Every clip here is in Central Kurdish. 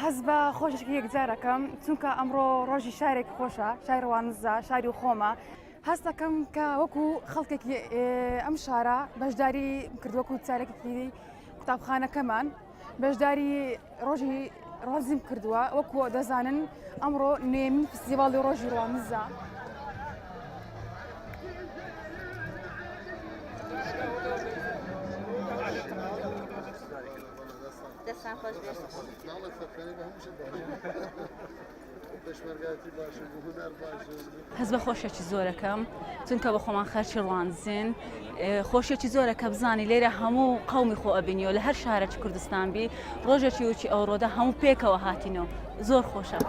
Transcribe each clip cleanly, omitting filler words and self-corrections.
حەز بە خۆشێکی یەکجارەکەم چونکە ئەمڕۆ ڕۆژی شارێک خۆشە، شاری ڕوانزە، شاری خۆمە. هەست دەکەم کە وەکو خەڵکێکی ئەم شارە بەشداری کردووەکو چارێکی قوتابخانەکەمان بەشداری ڕۆژی ڕازیم کردووە وەکو دەزانن ئەمڕۆ نوێمین فستیڤاڵی ڕۆژی ڕوانزە. هەز بە خۆشێکی زۆرەکەم چونکە بە خۆمان خەرچی ڕوانزین خۆشێکی زۆرەکە بزانی لێرە هەموو قەومی خۆ ئەبینیەوە لە هەر شارێکی کوردستان بی ڕۆژێکی وکی ئەوڕۆدا هەموو پێکەوە هاتینەوە زۆر خۆشە.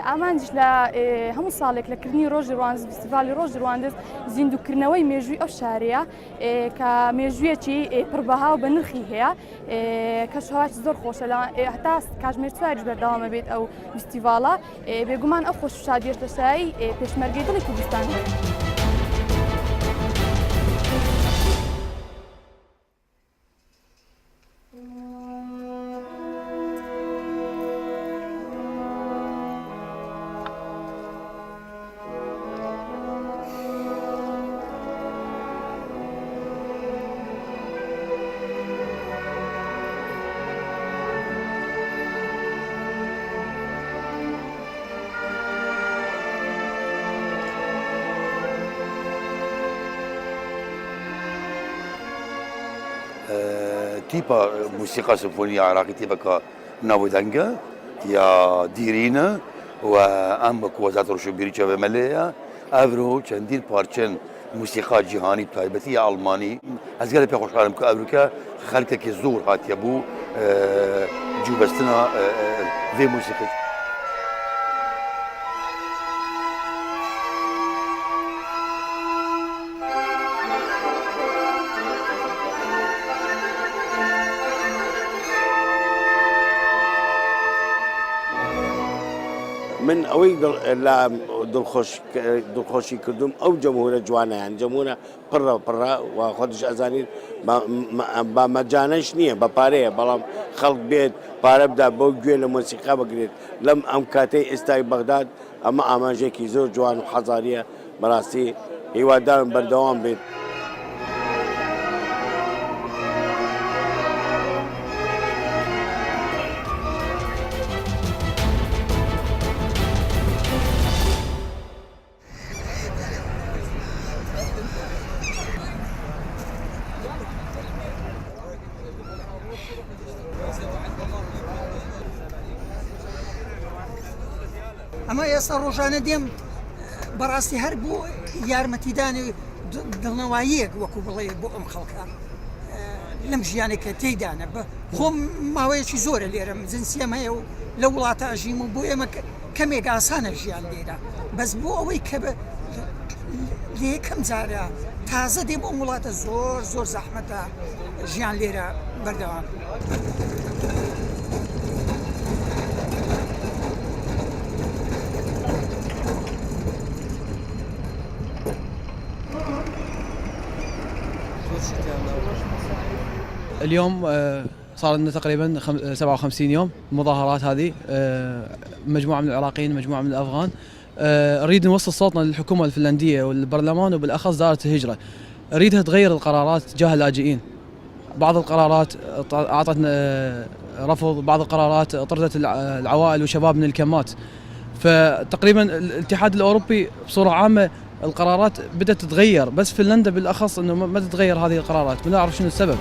ئامانجش لە هەموو ساڵێک لەکردنی ڕۆژی ڕوانز فستیڤالی ڕۆژی ڕواندز زیندووکردنەوەی مێژووی ئەو شارەیە کە مێژوویەکی پڕبەها و بە نرخی هەیە کە شەواکی زۆر خۆشە لە هەتا کاتژمێر 4 بەردەوامە بێت ئەو فستیڤاڵە بێگومان ئەو خۆش و شادیێش لەسایی پێشمەرگەی دڵی کوردستان هەیە. تیپا موسیقى سیمفونی عراقی تیپا که ناودنگه یا دیرینه و ام با وزارت روشنبیری چه ملیه افرو چندین پارچن موسیقى جهانی تایبتی آلمانی از گله پی خوشحالم که افرو که خلقه که زور هاتیه بو جوبستنا وی موسیقی. من ئەوەی دڵخۆشی کردوم ئەو جەمهورە جوانەیان جەمهورە پڕە و خۆش ئەزانین بە مەجانەش نییە بە پارەیە بەڵام خەڵک بێت پارە بدا بۆ گوێ لە مۆسیقا بگرێت لەم ئەم کاتەی ئێستای بەغداد ئەمە ئاماژێکی زۆر جوان و حەزاریە بەڕاستی هیوادارم بەردەوام بێت. ئەمە ئێستا ڕۆژانە دێم بەڕاستی هەر بۆ یارمەتیدانی دڵنەواییەک وەکو بڵێ بۆ ئەم خەڵکە لەم ژیانێکە تێیدانە بە خۆم ماوەیەکی زۆرە لێرەم جنسیم هەیە و لە وڵاتە ئەژیم و بۆ ئێمە کەمێک ئاسانە ژیان لێرە بەس بۆ ئەوەی کە لە یەکەم جارە تازە دێ بۆ وڵاتە زۆر زۆر زەحمەتە ژیان لێرە بەردەوام. اليوم صار لنا تقريبا 57 يوم المظاهرات هذه مجموعة من العراقيين مجموعة من الأفغان نريد نوصل صوتنا للحكومة الفنلندية والبرلمان وبالأخص دائرة الهجرة نريدها تغير القرارات تجاه اللاجئين. بعض القرارات أعطت رفض، بعض القرارات طردت العوائل وشباب من الكمات. فتقريبا الاتحاد الأوروبي بصورة عامة القرارات بدأت تتغير بس فنلندا بالأخص أنه ما تتغير هذه القرارات ما نعرف شنو السبب.